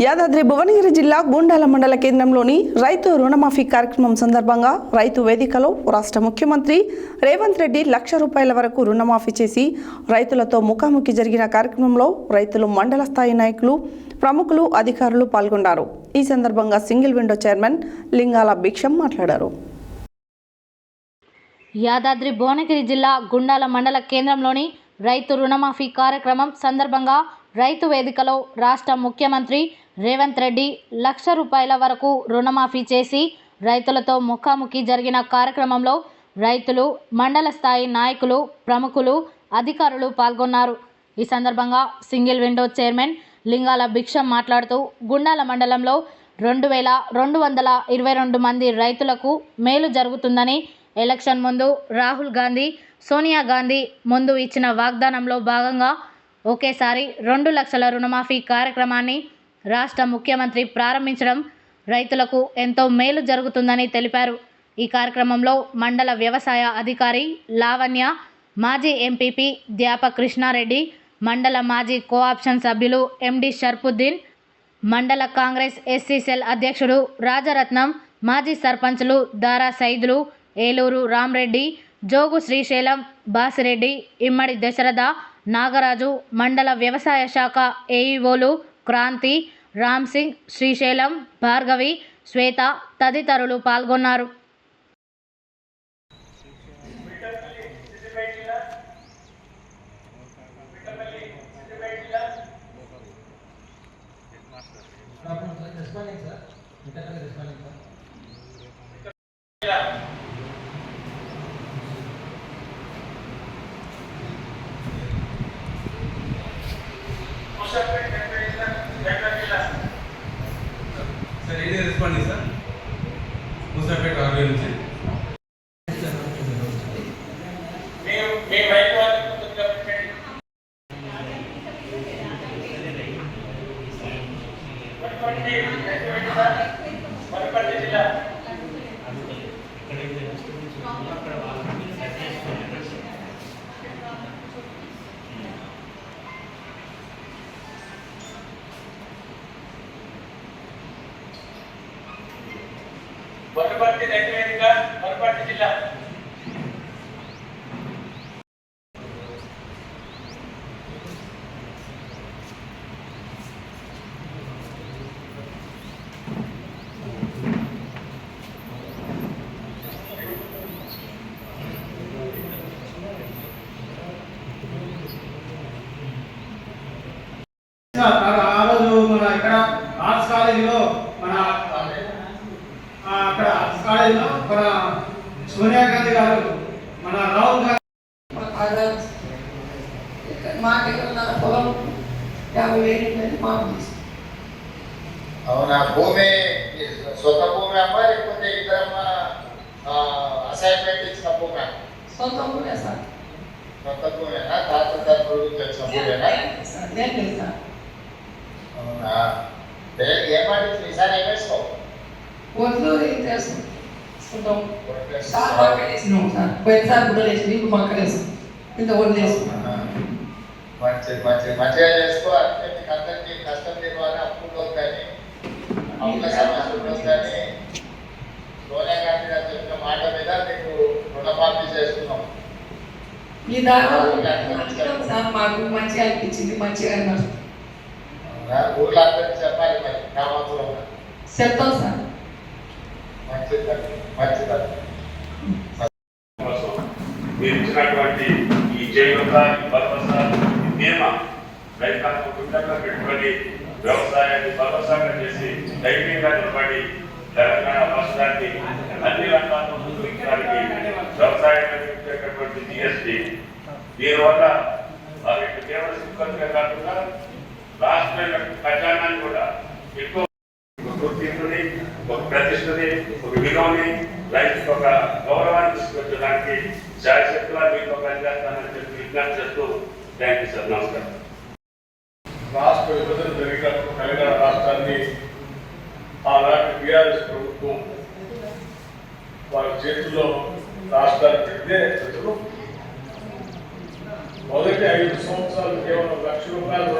యాదాద్రి భువనగిరి జిల్లా గుండాల మండల కేంద్రంలోని రైతు రుణమాఫీ కార్యక్రమం సందర్భంగా రైతు వేదికలో రాష్ట్ర ముఖ్యమంత్రి రేవంత్ రెడ్డి ₹1,00,000 వరకు రుణమాఫీ చేసి రైతులతో ముఖాముఖి జరిగిన కార్యక్రమంలో రైతులు, మండల స్థాయి నాయకులు, ప్రముఖులు, అధికారులు పాల్గొన్నారు. ఈ సందర్భంగా సింగిల్ విండో చైర్మన్ లింగాల భిక్షం మాట్లాడారు. యాదాద్రి భువనగిరి జిల్లా గుండాల మండల కేంద్రంలోని రైతు రుణమాఫీ కార్యక్రమం సందర్భంగా రైతు వేదికలో రాష్ట్ర ముఖ్యమంత్రి రేవంత్ రెడ్డి ₹1,00,000 వరకు రుణమాఫీ చేసి రైతులతో ముఖాముఖి జరిగిన కార్యక్రమంలో రైతులు, మండల స్థాయి నాయకులు, ప్రముఖులు, అధికారులు పాల్గొన్నారు. ఈ సందర్భంగా సింగిల్ విండో చైర్మన్ లింగాల భిక్షం మాట్లాడుతూ గుండాల మండలంలో 2,222 మంది రైతులకు మేలు జరుగుతుందని, ఎలక్షన్ ముందు రాహుల్ గాంధీ, సోనియా గాంధీ ముందు ఇచ్చిన వాగ్దానంలో భాగంగా ఒకేసారి 2 లక్షల రుణమాఫీ కార్యక్రమాన్ని రాష్ట్ర ముఖ్యమంత్రి ప్రారంభించడం రైతులకు ఎంతో మేలు జరుగుతుందని తెలిపారు. ఈ కార్యక్రమంలో మండల వ్యవసాయ అధికారి లావణ్య, మాజీ ఎంపీపీ ద్యాప కృష్ణారెడ్డి, మండల మాజీ కోఆప్షన్ సభ్యులు ఎండి షర్ఫుద్దీన్, మండల కాంగ్రెస్ ఎస్సీ సెల్ అధ్యక్షుడు రాజరత్నం, మాజీ సర్పంచులు దారా సైదులు, ఏలూరు రామ్రెడ్డి, జోగు శ్రీశైలం, బాసిరెడ్డి, ఇమ్మడి దశరథ, నాగరాజు, మండల వ్యవసాయ శాఖ ఏఈఓలు క్రాంతి, రామ్ సింగ్, శ్రీశైలం, భార్గవి, శ్వేత తదితరులు పాల్గొన్నారు. सर ये रिस्पॉन्ड सर मुसाफिर आगे నుంచి మే మైక్ వాల్ కొద్దిగా పెట్టండి. వనపర్తి జిల్లా వనపర్తి రైతు వేదిక వనపర్తి జిల్లా ఆ రోజు మన ఇక్కడ ఆర్ట్స్ కాలేజీలో మన అక్కడ ఆర్ట్స్ కాలేజీలో మన సోనియా గాంధీ గారు, మన రాహుల్ గాంధీ పొలం 50,000 మాకు అవునా? భూమి సొంత భూమి అమ్మా లేకపోతే ఇద్దరమ్మా అసైన్మెంట్ ఇచ్చిన భూమి? సొంత భూమే సార్. సొంత భూమేనా? తాత తరపుడు తెచ్చిన భూమేనా? అవునా? ఏం పండించింది ఈసారి? ఏం వేసుకోవు? ఒడ్లు తీసుకుంటాం సార్. మాకు వేసినాం సార్. పోయినసారి గుడ్డలు వేసింది, ఇప్పుడు మాకు వేస్తాం. ఇంత ఒడ్లు వేసుకున్నాం. మంచిగా చేసుకో. అంటే మీకు అందరికీ కష్టం తీరువాలి. అప్పుల్లో కానీ అప్పుల సమస్యలు కానీ సోనియా గాంధీ గారు చెప్పిన మాట మీద మీకు రుణమాఫీ చేస్తున్నాం. ఈ దాని సార్ మాకు మంచిగా అనిపించింది. మంచిగా ఊర్లో అందరికీ చెప్పాలి. మరి గ్రామాంతరంలో చెప్తాం సార్. మంచిది. మీరు ఇచ్చినటువంటి ఈ చేయూత, భరోసా, ధీమా రైతాంగం గుండెల్లో పెట్టుబడి వ్యవసాయాన్ని భరోసాగా చేసి ధైర్యంగా నిలబడి తెలంగాణ రాష్ట్రాన్ని అన్ని రంగాల్లో ముందుకు వ్యవసాయంలో ఇచ్చేటటువంటి జిఎస్టీ దీనివల్ల వారికి కేవలం సిబ్బందిగా కాకుండా రాష్ట్ర ఖజానాన్ని కూడా ఎక్కువ గుర్తింపుని, ఒక ప్రతిష్టని, ఒక విలువని, రైతుకు ఒక గౌరవాన్ని తీసుకొచ్చడానికి శాయశక్తులా మీతో పనిచేస్తానని చెప్పి విజ్ఞప్తి చేస్తూ థ్యాంక్ యూ సార్. నమస్కారం. రాష్ట్ర విభజన జరిగినప్పుడు తెలంగాణ రాష్ట్రాన్ని ఆనాటి టీఆర్ఎస్ ప్రభుత్వం వారి చేతుల్లో రాష్ట్రాన్ని పెడితే మొదటి 5 సంవత్సరాలు కేవలం ₹1,00,000